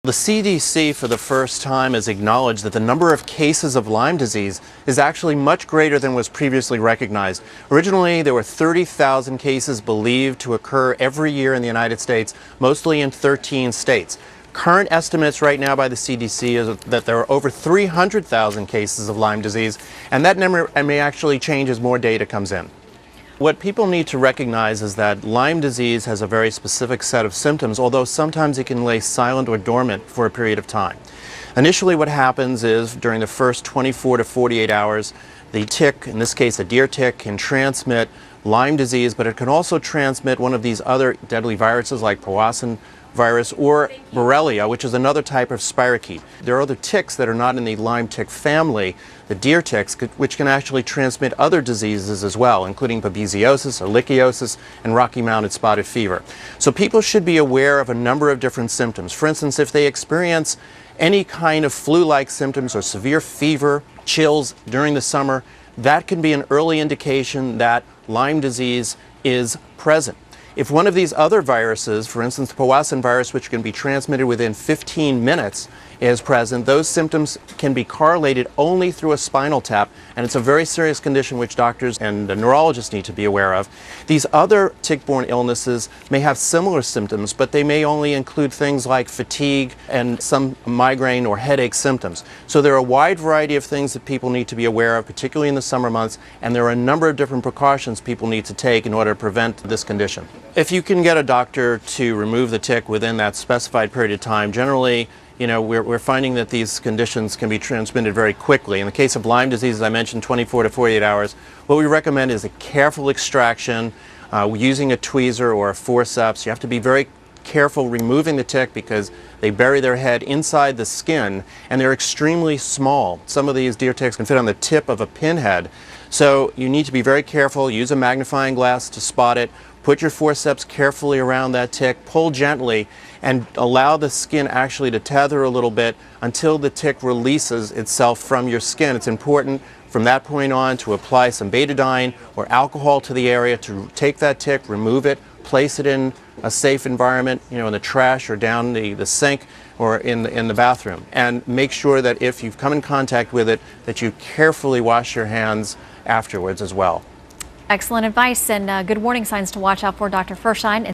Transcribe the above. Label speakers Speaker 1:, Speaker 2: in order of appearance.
Speaker 1: The CDC for the first time has acknowledged that the number of cases of Lyme disease is actually much greater than was previously recognized. Originally, there were 30,000 cases believed to occur every year in the United States, mostly in 13 states. Current estimates right now by the CDC is that there are over 300,000 cases of Lyme disease, and that number may actually change as more data comes in. What people need to recognize is that Lyme disease has a very specific set of symptoms, although sometimes it can lay silent or dormant for a period of time. Initially, what happens is during the first 24 to 48 hours, the tick, in this case a deer tick, can transmit Lyme disease, but it can also transmit one of these other deadly viruses like Powassan virus or Borrelia, which is another type of spirochete. There are other ticks that are not in the Lyme tick family, the deer ticks, which can actually transmit other diseases as well, including babesiosis, ehrlichiosis, and Rocky Mountain spotted fever. So people should be aware of a number of different symptoms. For instance, if they experience any kind of flu-like symptoms or severe fever, chills during the summer, that can be an early indication that Lyme disease is present. If one of these other viruses, for instance the Powassan virus, which can be transmitted within 15 minutes, is present, those symptoms can be correlated only through a spinal tap, and it's a very serious condition which doctors and neurologists need to be aware of. These other tick-borne illnesses may have similar symptoms, but they may only include things like fatigue and some migraine or headache symptoms. So there are a wide variety of things that people need to be aware of, particularly in the summer months, and there are a number of different precautions people need to take in order to prevent this condition. If you can get a doctor to remove the tick within that specified period of time, generally, we're finding that these conditions can be transmitted very quickly. In the case of Lyme disease, as I mentioned, 24 to 48 hours. What we recommend is a careful extraction using a tweezer or a forceps. You have to be very careful removing the tick because they bury their head inside the skin and they're extremely small. Some of these deer ticks can fit on the tip of a pinhead. So you need to be very careful, use a magnifying glass to spot it, put your forceps carefully around that tick, pull gently, and allow the skin actually to tether a little bit until the tick releases itself from your skin. It's important from that point on to apply some betadine or alcohol to the area to take that tick, remove it, place it in a safe environment, in the trash or down the sink or in the bathroom. And make sure that if you've come in contact with it, that you carefully wash your hands afterwards as well.
Speaker 2: Excellent advice and good warning signs to watch out for, Dr. Firshein.